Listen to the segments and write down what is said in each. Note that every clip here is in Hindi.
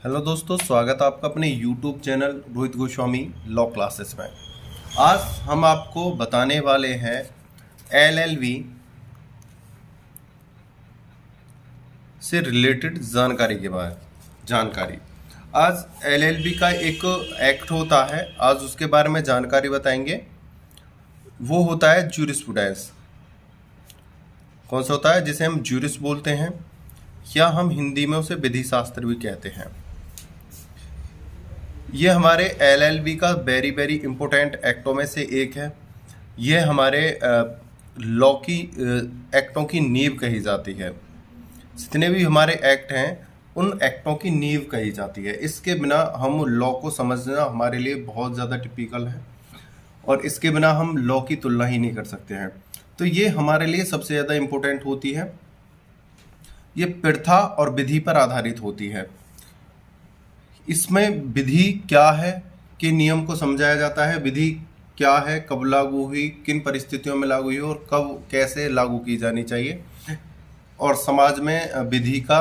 हेलो दोस्तों, स्वागत है आपका अपने YouTube channel Rohit Goswami law classes में। आज हम आपको बताने वाले हैं LLB से रिलेटेड जानकारी। आज LLB का एक एक्ट होता है, आज उसके बारे में जानकारी बताएंगे। वो होता है ज्यूरिस्प्रूडेंस। कौन सा होता है? जिसे हम ज्यूरिस बोलते हैं या हम हिंदी में उसे विधि शास्त्र भी कहते हैं। ये हमारे LLB का वेरी वेरी इम्पोर्टेंट एक्टों में से एक है। ये हमारे लॉ की एक्टों की नींव कही जाती है। जितने भी हमारे एक्ट हैं उन एक्टों की नींव कही जाती है। इसके बिना हम लॉ को समझना हमारे लिए बहुत ज़्यादा टिपिकल है और इसके बिना हम लॉ की तुलना ही नहीं कर सकते हैं। तो ये हमारे लिए सबसे ज़्यादा इम्पोर्टेंट होती है। ये प्रथा और विधि पर आधारित होती है। इसमें विधि क्या है कि नियम को समझाया जाता है। विधि क्या है, कब लागू हुई, किन परिस्थितियों में लागू हुई और कब कैसे लागू की जानी चाहिए, और समाज में विधि का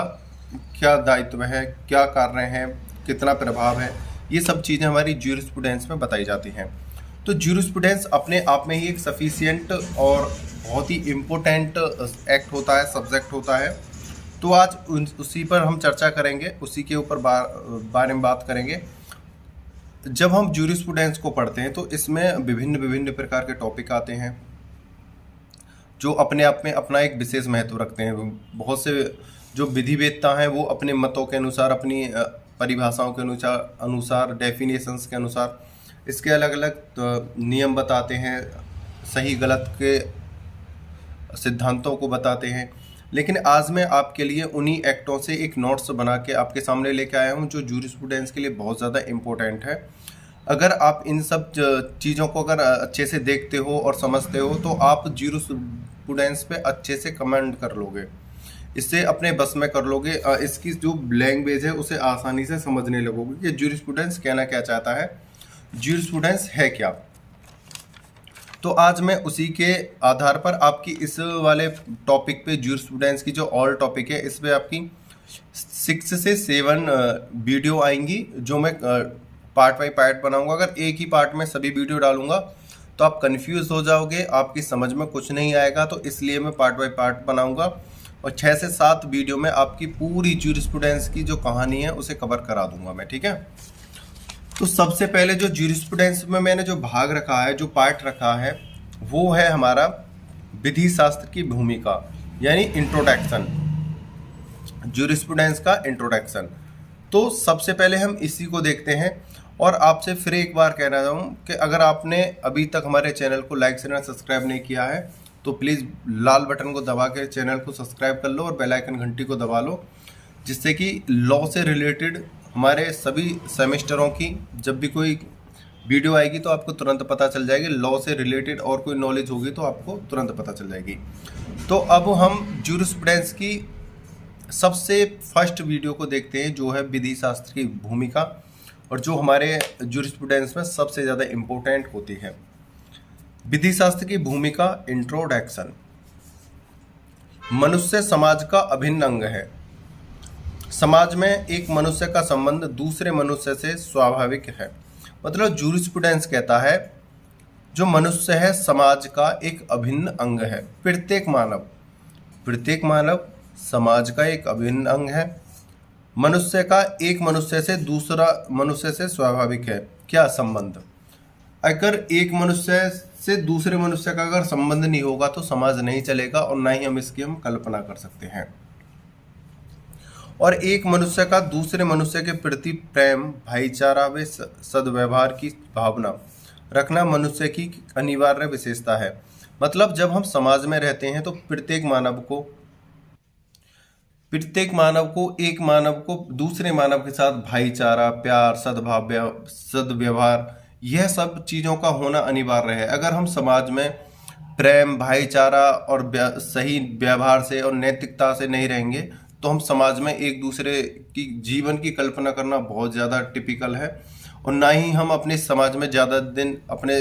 क्या दायित्व है, क्या कार्य हैं, कितना प्रभाव है, ये सब चीज़ें हमारी ज्यूरिस्प्रूडेंस में बताई जाती हैं। तो ज्यूरिस्प्रूडेंस अपने आप में ही एक सफिशिएंट और बहुत ही इम्पोर्टेंट एक्ट होता है, सब्जेक्ट होता है। तो आज उसी पर हम चर्चा करेंगे, उसी के ऊपर बारे में बात करेंगे। जब हम ज्यूरिस्प्रूडेंस को पढ़ते हैं तो इसमें विभिन्न विभिन्न प्रकार के टॉपिक आते हैं जो अपने आप में अपना एक विशेष महत्व रखते हैं। बहुत से जो विधिवेत्ता हैं वो अपने मतों के अनुसार, अपनी परिभाषाओं के अनुसार डेफिनेशंस के अनुसार इसके अलग अलग नियम बताते हैं, सही गलत के सिद्धांतों को बताते हैं। लेकिन आज मैं आपके लिए उन्हीं एक्टों से एक नोट्स बना के आपके सामने लेके आया हूँ जो ज्यूरिस्प्रूडेंस के लिए बहुत ज़्यादा इम्पोर्टेंट है। अगर आप इन सब चीज़ों को अगर अच्छे से देखते हो और समझते हो तो आप ज्यूरिस्प्रूडेंस पे अच्छे से कमेंट कर लोगे, इससे अपने बस में कर लोगे। इसकी जो लैंग्वेज है उसे आसानी से समझने लगोगे कि ज्यूरिस्प्रूडेंस कहना क्या चाहता है, ज्यूरिस्प्रूडेंस है क्या। तो आज मैं उसी के आधार पर आपकी इस वाले टॉपिक पे ज्यूरिस्प्रूडेंस की जो ऑल टॉपिक है इस पे आपकी 6 से 7 वीडियो आएंगी जो मैं पार्ट बाई पार्ट बनाऊंगा। अगर एक ही पार्ट में सभी वीडियो डालूंगा तो आप कंफ्यूज हो जाओगे, आपकी समझ में कुछ नहीं आएगा। तो इसलिए मैं पार्ट बाई पार्ट बनाऊंगा और 6 से 7 वीडियो में आपकी पूरी ज्यूरिस्प्रूडेंस की जो कहानी है उसे कवर करा दूंगा मैं, ठीक है। तो सबसे पहले जो ज्यूरिस्प्रूडेंस में मैंने जो भाग रखा है, जो पार्ट रखा है, वो है हमारा विधि शास्त्र की भूमिका, यानी इंट्रोडक्शन, ज्यूरिस्प्रूडेंस का इंट्रोडक्शन। तो सबसे पहले हम इसी को देखते हैं। और आपसे फिर एक बार कह रहा हूँ कि अगर आपने अभी तक हमारे चैनल को लाइक शेयर सब्सक्राइब नहीं किया है तो प्लीज़ लाल बटन को दबा के चैनल को सब्सक्राइब कर लो और बेल आइकन घंटी को दबा लो, जिससे कि लॉ से रिलेटेड हमारे सभी सेमेस्टरों की जब भी कोई वीडियो आएगी तो आपको तुरंत पता चल जाएगी। लॉ से रिलेटेड और कोई नॉलेज होगी तो आपको तुरंत पता चल जाएगी। तो अब हम ज्यूरिस्प्रूडेंस की सबसे फर्स्ट वीडियो को देखते हैं जो है विधि शास्त्र की भूमिका, और जो हमारे ज्यूरिस्प्रूडेंस में सबसे ज़्यादा इम्पोर्टेंट होती है। विधि शास्त्र की भूमिका, इंट्रोडक्शन। मनुष्य समाज का अभिन्न अंग है। समाज में एक मनुष्य का संबंध दूसरे मनुष्य से स्वाभाविक है। मतलब ज्यूरिस्प्रूडेंस कहता है जो मनुष्य है समाज का एक अभिन्न अंग है। प्रत्येक मानव समाज का एक अभिन्न अंग है। मनुष्य का एक मनुष्य से दूसरा मनुष्य से स्वाभाविक है क्या संबंध। अगर एक मनुष्य से दूसरे मनुष्य का अगर संबंध नहीं होगा तो समाज नहीं चलेगा और ना ही हम इसकी कल्पना कर सकते हैं। और एक मनुष्य का दूसरे मनुष्य के प्रति प्रेम, भाईचारा व सद्व्यवहार की भावना रखना मनुष्य की अनिवार्य विशेषता है। मतलब जब हम समाज में रहते हैं तो प्रत्येक मानव को एक मानव को दूसरे मानव के साथ भाईचारा, प्यार, सद्व्यवहार, यह सब चीज़ों का होना अनिवार्य है। अगर हम समाज में प्रेम, भाईचारा और सही व्यवहार से और नैतिकता से नहीं रहेंगे तो हम समाज में एक दूसरे की जीवन की कल्पना करना बहुत ज़्यादा टिपिकल है, और ना ही हम अपने समाज में ज़्यादा दिन अपने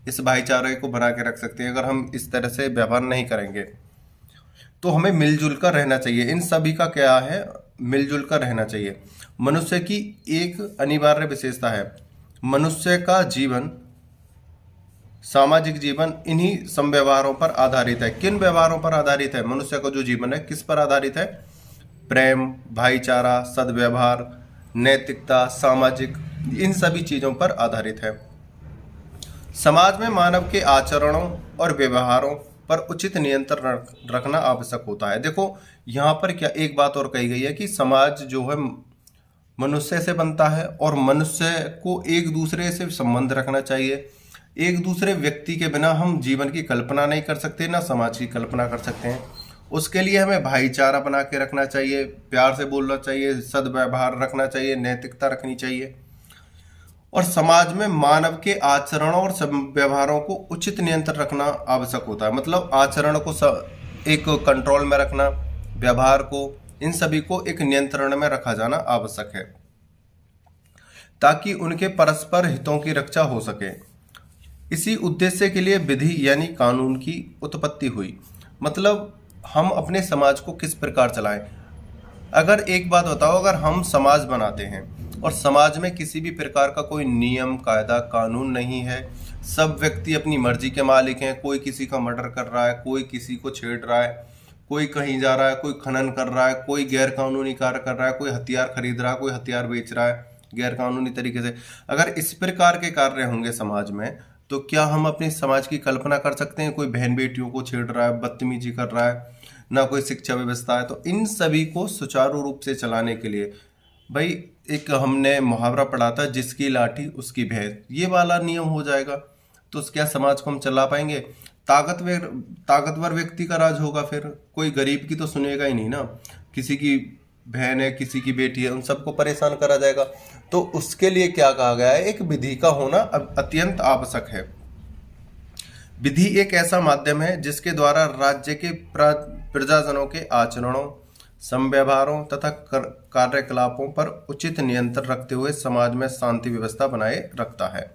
इस भाईचारे को बना के रख सकते हैं। अगर हम इस तरह से व्यवहार नहीं करेंगे तो हमें मिलजुल कर रहना चाहिए। इन सभी का क्या है, मिलजुल कर रहना चाहिए। मनुष्य की एक अनिवार्य विशेषता है, मनुष्य का जीवन, सामाजिक जीवन इन्हीं समव्यवहारों पर आधारित है। किन व्यवहारों पर आधारित है? मनुष्य का जो जीवन है किस पर आधारित है? प्रेम, भाईचारा, सद्व्यवहार, नैतिकता, सामाजिक, इन सभी चीजों पर आधारित है। समाज में मानव के आचरणों और व्यवहारों पर उचित नियंत्रण रखना आवश्यक होता है। देखो यहाँ पर क्या एक बात और कही गई है कि समाज जो है मनुष्य से बनता है और मनुष्य को एक दूसरे से संबंध रखना चाहिए। एक दूसरे व्यक्ति के बिना हम जीवन की कल्पना नहीं कर सकते, ना समाज की कल्पना कर सकते हैं। उसके लिए हमें भाईचारा बना के रखना चाहिए, प्यार से बोलना चाहिए, सद्व्यवहार रखना चाहिए, नैतिकता रखनी चाहिए और समाज में मानव के आचरणों और व्यवहारों को उचित नियंत्रण रखना आवश्यक होता है। मतलब आचरण को एक कंट्रोल में रखना, व्यवहार को, इन सभी को एक नियंत्रण में रखा जाना आवश्यक है ताकि उनके परस्पर हितों की रक्षा हो सके। इसी उद्देश्य के लिए विधि यानी कानून की उत्पत्ति हुई। मतलब हम अपने समाज को किस प्रकार चलाएं। अगर एक बात बताओ, अगर हम समाज बनाते हैं और समाज में किसी भी प्रकार का कोई नियम, कायदा, कानून नहीं है, सब व्यक्ति अपनी मर्जी के मालिक हैं, कोई किसी का मर्डर कर रहा है, कोई किसी को छेड़ रहा है, कोई कहीं जा रहा है, कोई खनन कर रहा है, कोई गैर कानूनी कार्य कर रहा है, कोई हथियार खरीद रहा है, कोई हथियार बेच रहा है गैर कानूनी तरीके से, अगर इस प्रकार के कार्य होंगे समाज में, तो क्या हम अपने समाज की कल्पना कर सकते हैं? कोई बहन बेटियों को छेड़ रहा है, बदतमीजी कर रहा है, ना कोई शिक्षा व्यवस्था है। तो इन सभी को सुचारू रूप से चलाने के लिए भाई एक हमने मुहावरा पढ़ा था, जिसकी लाठी उसकी भैंस, ये वाला नियम हो जाएगा तो क्या समाज को हम चला पाएंगे? ताकतवर व्यक्ति का राज होगा, फिर कोई गरीब की तो सुनेगा ही नहीं ना। किसी की बहन है, किसी की बेटी है, उन सबको परेशान करा जाएगा। तो उसके लिए क्या कहा गया है, एक विधि का होना अत्यंत आवश्यक है। विधि एक ऐसा माध्यम है जिसके द्वारा राज्य के प्रजाजनों के आचरणों, समव्यवहारों तथा कार्यकलापों पर उचित नियंत्रण रखते हुए समाज में शांति व्यवस्था बनाए रखता है।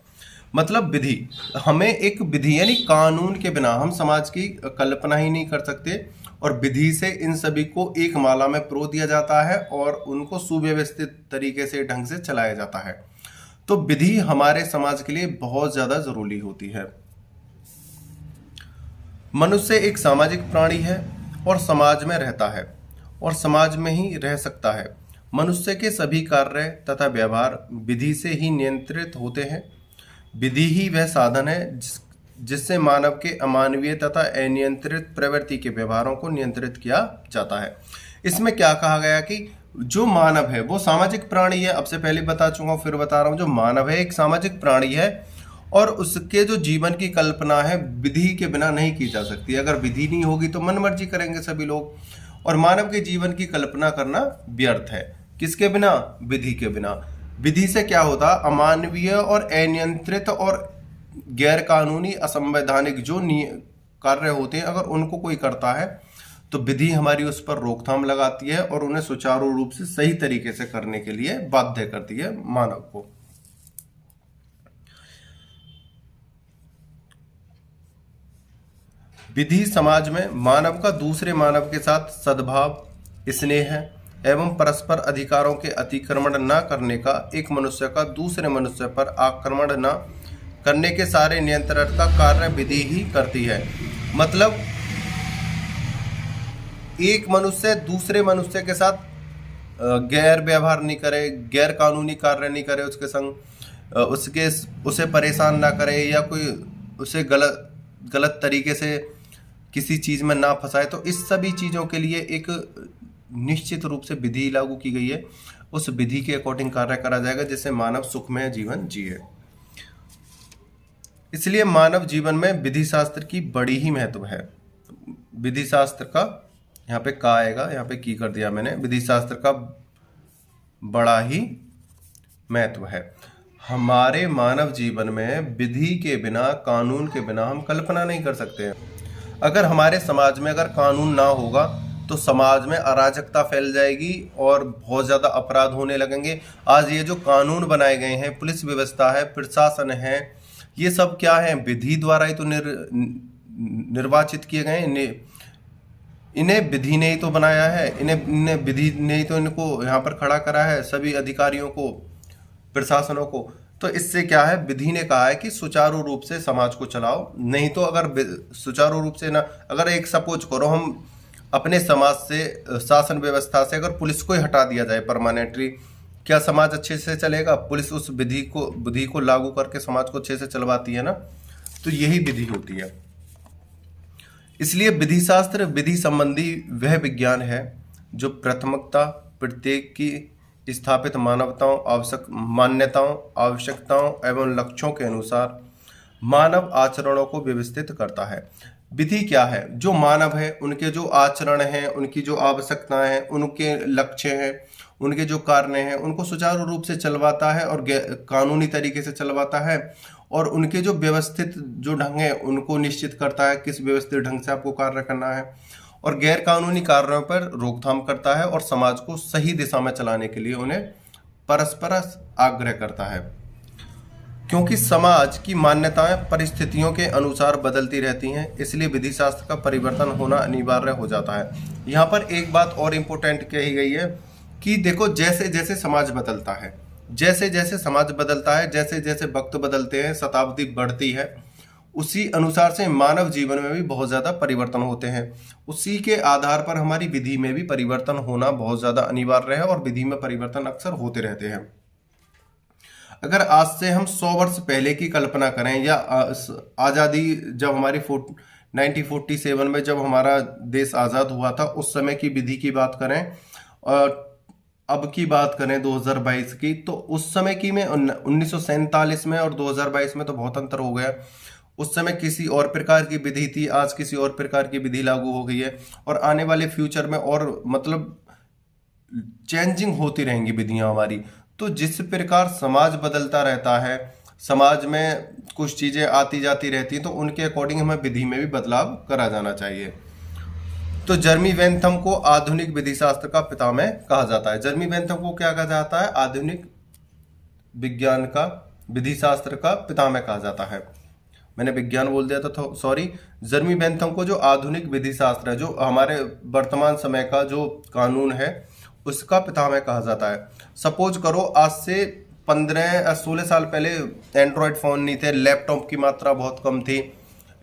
मतलब विधि, हमें एक विधि यानी कानून के बिना हम समाज की कल्पना ही नहीं कर सकते और विधि से इन सभी को एक माला में पिरो दिया जाता है और उनको सुव्यवस्थित तरीके से, ढंग से चलाया जाता है। तो विधि हमारे समाज के लिए बहुत ज्यादा जरूरी होती है। मनुष्य एक सामाजिक प्राणी है और समाज में रहता है और समाज में ही रह सकता है। मनुष्य के सभी कार्य तथा व्यवहार विधि से ही नियंत्रित होते हैं। विधि ही वह साधन है जिससे मानव के अमानवीय तथा अनियंत्रित प्रवृत्ति के व्यवहारों को नियंत्रित किया जाता है। इसमें क्या कहा गया कि जो मानव है वो सामाजिक प्राणी है। अब से पहले बता चुका हूं, फिर बता रहा हूं, जो मानव है एक सामाजिक प्राणी है और उसके जो जीवन की कल्पना है विधि के बिना नहीं की जा सकती। अगर विधि नहीं होगी तो मनमर्जी करेंगे सभी लोग और मानव के जीवन की कल्पना करना व्यर्थ है। किसके बिना? विधि के बिना। विधि से क्या होता? अमानवीय और अनियंत्रित और गैर कानूनी, असंवैधानिक जो कार्य होते हैं, अगर उनको कोई करता है तो विधि हमारी उस पर रोकथाम लगाती है और उन्हें सुचारू रूप से सही तरीके से करने के लिए बाध्य करती है मानव को। विधि समाज में मानव का दूसरे मानव के साथ सद्भाव, स्नेह एवं परस्पर अधिकारों के अतिक्रमण न करने का, एक मनुष्य का दूसरे मनुष्य पर आक्रमण न करने के सारे नियंत्रण का कार्य विधि ही करती है। मतलब एक मनुष्य दूसरे मनुष्य के साथ गैर व्यवहार नहीं करे, गैर कानूनी कार्य नहीं करे, उसके संग उसे परेशान ना करे या कोई उसे गलत तरीके से किसी चीज में ना फंसाए। तो इस सभी चीजों के लिए एक निश्चित रूप से विधि लागू की गई है। उस विधि के अकॉर्डिंग कार्य करा जाएगा जिससे मानव सुखमय जीवन जिए। इसलिए मानव जीवन में विधि शास्त्र की बड़ी ही महत्व है। विधि शास्त्र का यहाँ पे का आएगा, यहाँ पे की कर दिया मैंने। विधि शास्त्र का बड़ा ही महत्व है। हमारे मानव जीवन में विधि के बिना, कानून के बिना हम कल्पना नहीं कर सकते हैं। अगर हमारे समाज में अगर कानून ना होगा तो समाज में अराजकता फैल जाएगी और बहुत ज़्यादा अपराध होने लगेंगे। आज ये जो कानून बनाए गए हैं, पुलिस व्यवस्था है, प्रशासन है, ये सब क्या है? विधि द्वारा ही तो निर्वाचित किए गए हैं। इन्हें विधि ने ही तो बनाया है, इन्हें विधि ने ही तो इनको यहाँ पर खड़ा करा है, सभी अधिकारियों को, प्रशासनों को। तो इससे क्या है, विधि ने कहा है कि सुचारू रूप से समाज को चलाओ। नहीं तो अगर सुचारू रूप से ना, अगर एक सपोज करो हम अपने समाज से, शासन व्यवस्था से अगर पुलिस को ही हटा दिया जाए परमानेंटली, क्या समाज अच्छे से चलेगा? पुलिस उस विधि को लागू करके समाज को अच्छे से चलवाती है ना, तो यही विधि होती है। इसलिए विधि शास्त्र विधि संबंधी वह विज्ञान है जो प्राथमिकता प्रत्येक की स्थापित मान्यताओं, आवश्यकताओं एवं लक्ष्यों के अनुसार मानव आचरणों को व्यवस्थित करता है। विधि क्या है? जो मानव है उनके जो आचरण हैं, उनकी जो आवश्यकताएं हैं, उनके लक्ष्य हैं, उनके जो कार्य हैं, उनको सुचारू रूप से चलवाता है और कानूनी तरीके से चलवाता है। और उनके जो व्यवस्थित जो ढंग है उनको निश्चित करता है किस व्यवस्थित ढंग से आपको कार्य करना है, और गैर कानूनी कार्यों पर रोकथाम करता है और समाज को सही दिशा में चलाने के लिए उन्हें परस्पर आग्रह करता है। क्योंकि समाज की मान्यताएं परिस्थितियों के अनुसार बदलती रहती हैं, इसलिए विधि शास्त्र का परिवर्तन होना अनिवार्य हो जाता है। यहाँ पर एक बात और इम्पोर्टेंट कही गई है कि देखो, जैसे जैसे समाज बदलता है, जैसे जैसे समाज बदलता है, जैसे जैसे वक्त बदलते हैं, शताब्दी बढ़ती है, उसी अनुसार से मानव जीवन में भी बहुत ज़्यादा परिवर्तन होते हैं। उसी के आधार पर हमारी विधि में भी परिवर्तन होना बहुत ज़्यादा अनिवार्य है और विधि में परिवर्तन अक्सर होते रहते हैं। अगर आज से हम 100 वर्ष पहले की कल्पना करें, या आज़ादी जब हमारी 1947 में जब हमारा देश आज़ाद हुआ था, उस समय की विधि की बात करें और अब की बात करें 2022 की, तो उस समय की में 1947 में और 2022 में तो बहुत अंतर हो गया। उस समय किसी और प्रकार की विधि थी, आज किसी और प्रकार की विधि लागू हो गई है, और आने वाले फ्यूचर में और मतलब चेंजिंग होती रहेंगी विधियां हमारी। तो जिस प्रकार समाज बदलता रहता है, समाज में कुछ चीज़ें आती जाती रहती हैं, तो उनके अकॉर्डिंग हमें विधि में भी बदलाव करा जाना चाहिए। तो जर्मी बेंथम को आधुनिक विधि शास्त्र का पितामह कहा जाता है। जर्मी बेंथम को क्या कहा जाता है? आधुनिक विज्ञान का, विधि शास्त्र का पितामह कहा जाता है। मैंने विज्ञान बोल दिया था तो सॉरी। जर्मी बेंथम को जो आधुनिक विधि शास्त्र है, जो हमारे वर्तमान समय का जो कानून है, उसका पितामह कहा जाता है। सपोज करो आज से 15-16 साल पहले एंड्रॉयड फ़ोन नहीं थे, लैपटॉप की मात्रा बहुत कम थी,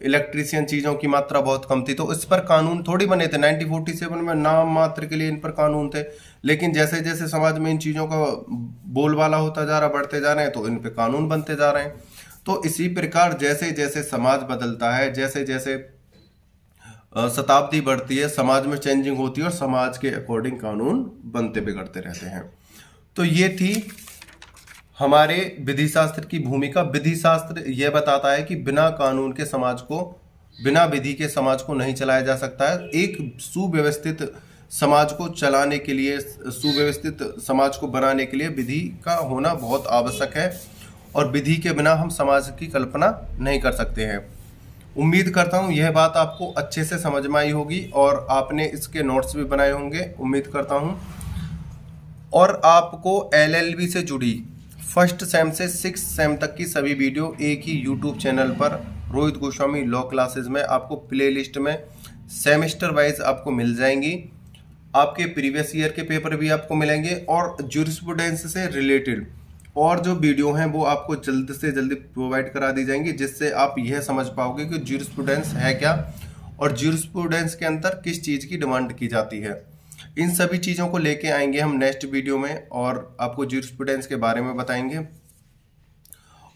इलेक्ट्रिशियन चीज़ों की मात्रा बहुत कम थी, तो इस पर कानून थोड़ी बने थे। 1947 में नाम मात्र के लिए इन पर कानून थे, लेकिन जैसे जैसे समाज में इन चीज़ों का बोलबाला होता जा रहा, बढ़ते जा रहे हैं, तो इन पर कानून बनते जा रहे हैं। तो इसी प्रकार जैसे जैसे समाज बदलता है, जैसे जैसे शताब्दी बढ़ती है, समाज में चेंजिंग होती है और समाज के अकॉर्डिंग कानून बनते बिगड़ते रहते हैं। तो ये थी हमारे विधि शास्त्र की भूमिका। विधि शास्त्र यह बताता है कि बिना कानून के समाज को, बिना विधि के समाज को नहीं चलाया जा सकता है। एक सुव्यवस्थित समाज को चलाने के लिए, सुव्यवस्थित समाज को बनाने के लिए विधि का होना बहुत आवश्यक है, और विधि के बिना हम समाज की कल्पना नहीं कर सकते हैं। उम्मीद करता हूँ यह बात आपको अच्छे से समझ में आई होगी और आपने इसके नोट्स भी बनाए होंगे, उम्मीद करता हूँ। और आपको LLB से जुड़ी 1st सेम से 6th सेम तक की सभी वीडियो एक ही यूट्यूब चैनल पर रोहित गोस्वामी लॉ क्लासेस में आपको प्लेलिस्ट में सेमेस्टर वाइज आपको मिल जाएंगी। आपके प्रीवियस ईयर के पेपर भी आपको मिलेंगे, और ज्यूरिस्प्रूडेंस से रिलेटेड और जो वीडियो हैं वो आपको जल्द से जल्दी प्रोवाइड करा दी जाएंगी, जिससे आप यह समझ पाओगे कि ज्यूरिस्प्रूडेंस है क्या और ज्यूरिस्प्रूडेंस के अंदर किस चीज़ की डिमांड की जाती है। इन सभी चीज़ों को लेके आएंगे हम नेक्स्ट वीडियो में, और आपको ज्यूरिस्प्रूडेंस के बारे में बताएंगे।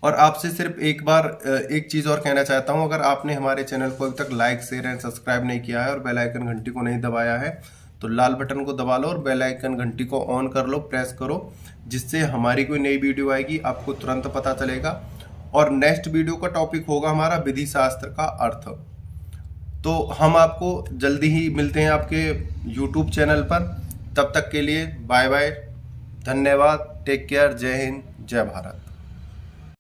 और आपसे सिर्फ एक बार एक चीज़ और कहना चाहता हूँ, अगर आपने हमारे चैनल को अभी तक लाइक, शेयर एंड सब्सक्राइब नहीं किया है और बेल आइकन घंटी को नहीं दबाया है, तो लाल बटन को दबा लो और बेल आइकन घंटी को ऑन कर लो, प्रेस करो, जिससे हमारी कोई नई वीडियो आएगी आपको तुरंत पता चलेगा। और नेक्स्ट वीडियो का टॉपिक होगा हमारा विधि शास्त्र का अर्थ। तो हम आपको जल्दी ही मिलते हैं आपके YouTube चैनल पर। तब तक के लिए बाय बाय, धन्यवाद, टेक केयर, जय हिंद, जय भारत।